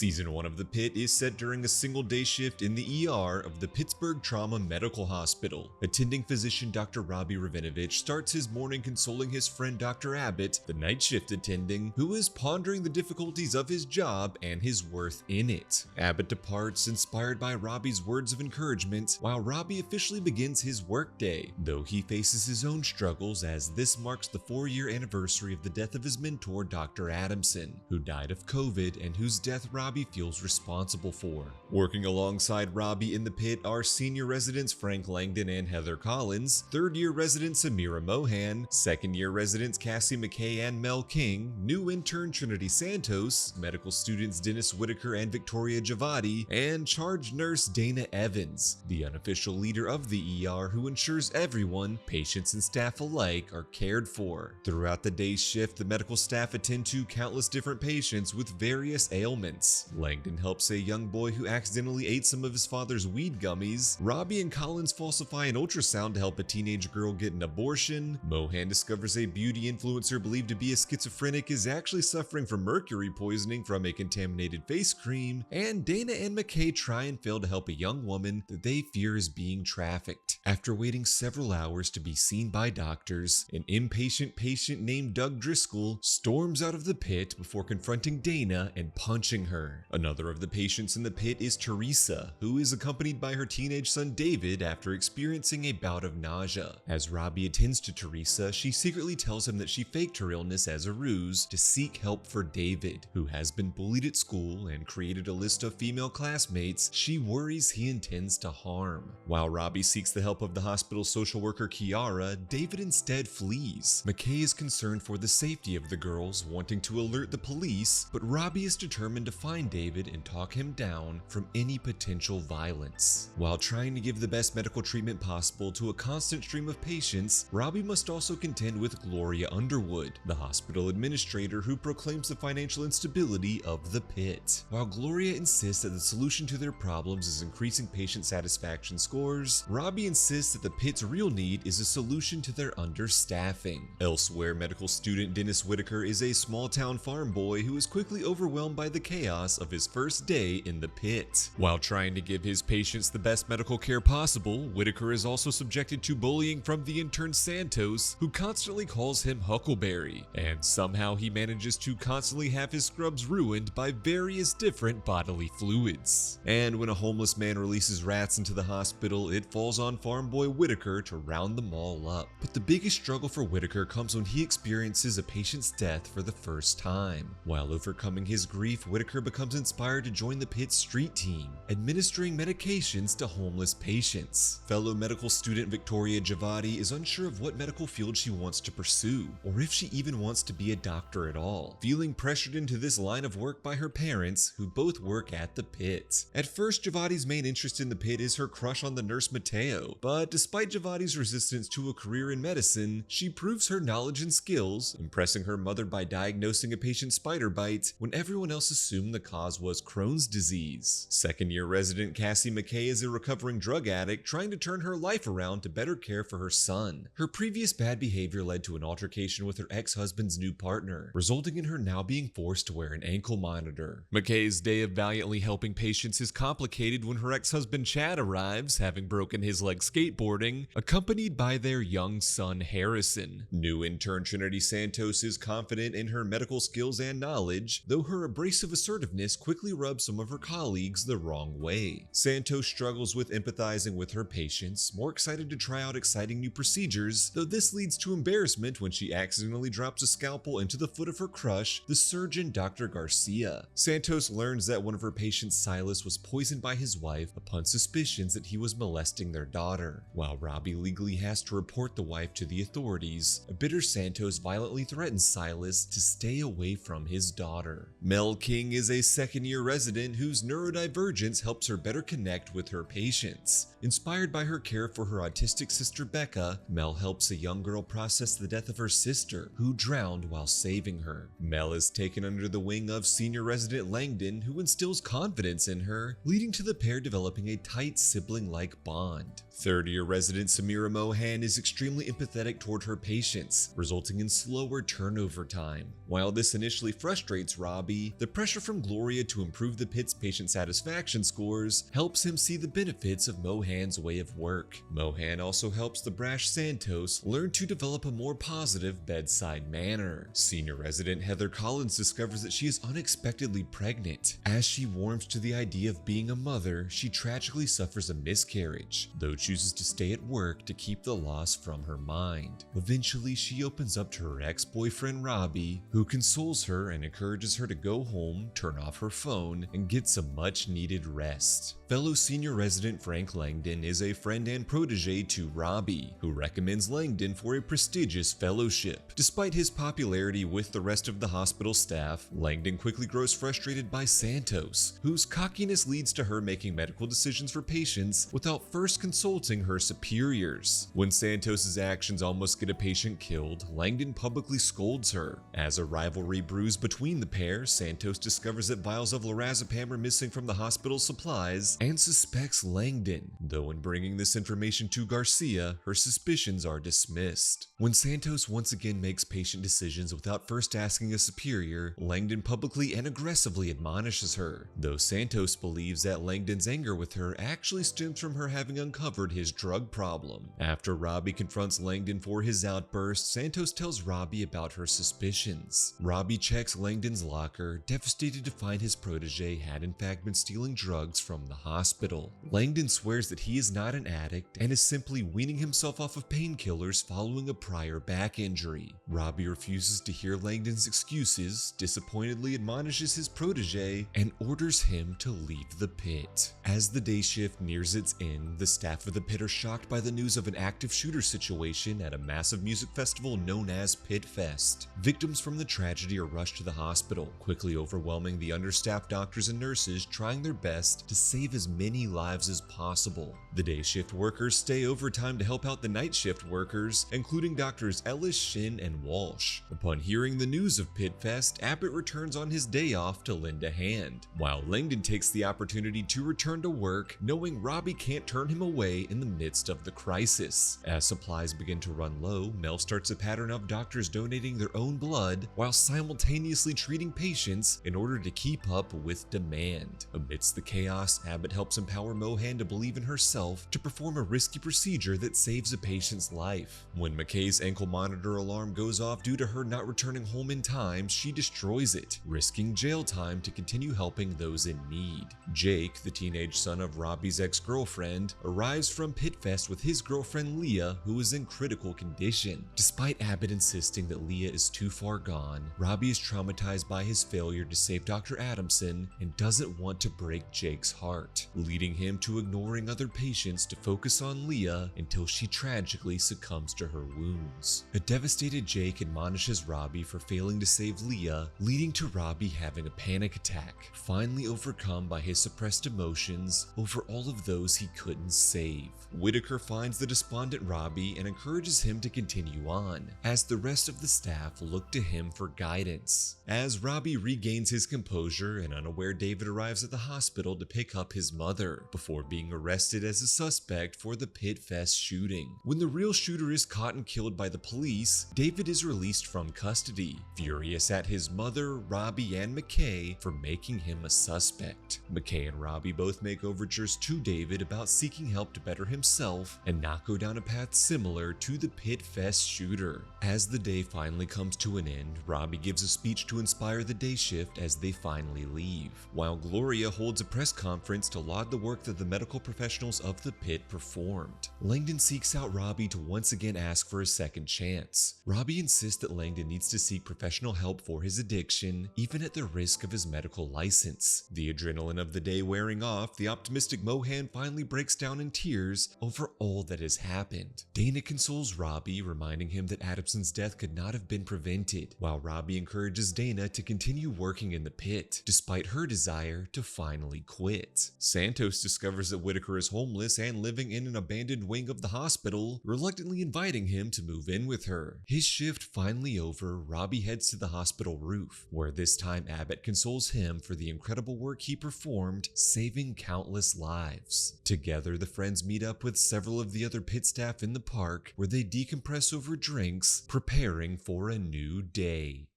Season 1 of The Pitt is set during a single day shift in the ER of the Pittsburgh Trauma Medical Hospital. Attending physician Dr. Robinavitch starts his morning consoling his friend Dr. Abbott, the night shift attending, who is pondering the difficulties of his job and his worth in it. Abbott departs inspired by Robby's words of encouragement, while Robby officially begins his workday, though he faces his own struggles as this marks the 4-year anniversary of the death of his mentor Dr. Adamson, who died of COVID and whose death Robby feels responsible for. Working alongside Robby in the Pitt are senior residents Frank Langdon and Heather Collins, third-year resident Samira Mohan, second-year residents Cassie, McKay, and Mel King, new intern Trinity Santos, medical students Dennis Whitaker and Victoria Javadi, and charge nurse Dana Evans, the unofficial leader of the ER who ensures everyone, patients and staff alike, are cared for. Throughout the day's shift, the medical staff attend to countless different patients with various ailments. Langdon helps a young boy who accidentally ate some of his father's weed gummies. Robby and Collins falsify an ultrasound to help a teenage girl get an abortion. Mohan discovers a beauty influencer believed to be a schizophrenic is actually suffering from mercury poisoning from a contaminated face cream. And Dana and McKay try and fail to help a young woman that they fear is being trafficked. After waiting several hours to be seen by doctors, an impatient patient named Doug Driscoll storms out of the pit before confronting Dana and punching her. Another of the patients in the pit is Teresa, who is accompanied by her teenage son David after experiencing a bout of nausea. As Robby attends to Teresa, she secretly tells him that she faked her illness as a ruse to seek help for David, who has been bullied at school and created a list of female classmates she worries he intends to harm. While Robby seeks the help of the hospital social worker Kiara, David instead flees. McKay is concerned for the safety of the girls, wanting to alert the police, but Robby is determined to find David and talk him down from any potential violence. While trying to give the best medical treatment possible to a constant stream of patients, Robby must also contend with Gloria Underwood, the hospital administrator who proclaims the financial instability of the pit. While Gloria insists that the solution to their problems is increasing patient satisfaction scores, Robby insists that the pit's real need is a solution to their understaffing. Elsewhere, medical student Dennis Whitaker is a small-town farm boy who is quickly overwhelmed by the chaos of his first day in the pit. While trying to give his patients the best medical care possible, Whitaker is also subjected to bullying from the intern Santos, who constantly calls him Huckleberry, and somehow he manages to constantly have his scrubs ruined by various different bodily fluids. And when a homeless man releases rats into the hospital, it falls on farm boy Whitaker to round them all up. But the biggest struggle for Whitaker comes when he experiences a patient's death for the first time. While overcoming his grief, Whitaker becomes inspired to join the pit's street team, administering medications to homeless patients. Fellow medical student Victoria Javadi is unsure of what medical field she wants to pursue, or if she even wants to be a doctor at all, feeling pressured into this line of work by her parents, who both work at the pit. At first, Javadi's main interest in the pit is her crush on the nurse Mateo, but despite Javadi's resistance to a career in medicine, she proves her knowledge and skills, impressing her mother by diagnosing a patient's spider bite when everyone else assumed the cause was Crohn's disease. Second-year resident Cassie McKay is a recovering drug addict trying to turn her life around to better care for her son. Her previous bad behavior led to an altercation with her ex-husband's new partner, resulting in her now being forced to wear an ankle monitor. McKay's day of valiantly helping patients is complicated when her ex-husband Chad arrives, having broken his leg skateboarding, accompanied by their young son Harrison. New intern Trinity Santos is confident in her medical skills and knowledge, though her abrasive assertiveness quickly rubs some of her colleagues the wrong way. Santos struggles with empathizing with her patients, more excited to try out exciting new procedures, though this leads to embarrassment when she accidentally drops a scalpel into the foot of her crush, the surgeon Dr. Garcia. Santos learns that one of her patients, Silas, was poisoned by his wife upon suspicions that he was molesting their daughter. While Robby legally has to report the wife to the authorities, a bitter Santos violently threatens Silas to stay away from his daughter. Mel King is a second-year resident whose neurodivergence helps her better connect with her patients. Inspired by her care for her autistic sister Becca, Mel helps a young girl process the death of her sister, who drowned while saving her. Mel is taken under the wing of senior resident Langdon, who instills confidence in her, leading to the pair developing a tight sibling-like bond. Third-year resident Samira Mohan is extremely empathetic toward her patients, resulting in slower turnover time. While this initially frustrates Robby, the pressure from Gloria to improve the Pitt's patient satisfaction scores helps him see the benefits of Mohan's way of work. Mohan also helps the brash Santos learn to develop a more positive bedside manner. Senior resident Heather Collins discovers that she is unexpectedly pregnant. As she warms to the idea of being a mother, she tragically suffers a miscarriage, though chooses to stay at work to keep the loss from her mind. Eventually, she opens up to her ex-boyfriend Robby, who consoles her and encourages her to go home, turn off her phone, and get some much-needed rest. Fellow senior resident Frank Langdon is a friend and protege to Robby, who recommends Langdon for a prestigious fellowship. Despite his popularity with the rest of the hospital staff, Langdon quickly grows frustrated by Santos, whose cockiness leads to her making medical decisions for patients without first consulting her superiors. When Santos's actions almost get a patient killed, Langdon publicly scolds her. As a rivalry brews between the pair, Santos discovers that vials of lorazepam are missing from the hospital's supplies and suspects Langdon, though in bringing this information to Garcia, her suspicions are dismissed. When Santos once again makes patient decisions without first asking a superior, Langdon publicly and aggressively admonishes her, though Santos believes that Langdon's anger with her actually stems from her having uncovered his drug problem. After Robby confronts Langdon for his outburst, Santos tells Robby about her suspicions. Robby checks Langdon's locker, devastated to find his protege had in fact been stealing drugs from the hospital. Langdon swears that he is not an addict and is simply weaning himself off of painkillers following a prior back injury. Robby refuses to hear Langdon's excuses, disappointedly admonishes his protege, and orders him to leave the pit. As the day shift nears its end, the staff of the pit are shocked by the news of an active shooter situation at a massive music festival known as Pitt Fest. Victims from the tragedy are rushed to the hospital, quickly overwhelming the understaffed doctors and nurses trying their best to save as many lives as possible. The day shift workers stay overtime to help out the night shift workers, including doctors Ellis, Shin, and Walsh. Upon hearing the news of Pitt Fest, Abbott returns on his day off to lend a hand, while Langdon takes the opportunity to return to work, knowing Robby can't turn him away in the midst of the crisis. As supplies begin to run low, Mel starts a pattern of doctors donating their own blood while simultaneously treating patients in order to keep up with demand. Amidst the chaos, Abbott helps empower Mohan to believe in herself to perform a risky procedure that saves a patient's life. When McKay's ankle monitor alarm goes off due to her not returning home in time, she destroys it, risking jail time to continue helping those in need. Jake, the teenage son of Robby's ex-girlfriend, arrives from Pitt Fest with his girlfriend Leah, who is in critical condition. Despite Abbott insisting that Leah is too far gone, Robby is traumatized by his failure to save Dr. Adamson and doesn't want to break Jake's heart, leading him to ignoring other patients to focus on Leah until she tragically succumbs to her wounds. A devastated Jake admonishes Robby for failing to save Leah, leading to Robby having a panic attack, finally overcome by his suppressed emotions over all of those he couldn't save. Whitaker finds the despondent Robby and encourages him to continue on, as the rest of the staff look to him for guidance. As Robby regains his composure, an unaware David arrives at the hospital to pick up his mother, before being arrested as a suspect for the Pitt Fest shooting. When the real shooter is caught and killed by the police, David is released from custody, furious at his mother, Robby, and McKay for making him a suspect. McKay and Robby both make overtures to David about seeking help to better himself and not go down a path similar to the Pitt Fest shooter. As the day finally comes to an end, Robby gives a speech to inspire the day shift as they finally leave, while Gloria holds a press conference to laud the work that the medical professionals of the pit performed. Langdon seeks out Robby to once again ask for a second chance. Robby insists that Langdon needs to seek professional help for his addiction, even at the risk of his medical license. The adrenaline of the day wearing off, the optimistic Mohan finally breaks down in tears over all that has happened. Dana consoles Robby, reminding him that Adamson's death could not have been prevented, while Robby encourages Dana to continue working in the pit, despite her desire to finally quit. Santos discovers that Whitaker is homeless and living in an abandoned wing of the hospital, reluctantly inviting him to move in with her. His shift finally over, Robby heads to the hospital roof, where this time Abbott consoles him for the incredible work he performed, saving countless lives. Together, the friends friends meet up with several of the other Pitt staff in the park, where they decompress over drinks, preparing for a new day.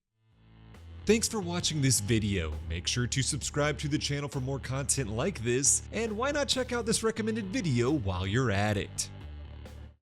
Thanks for watching this video. Make sure to subscribe to the channel for more content like this, and why not check out this recommended video while you're at it.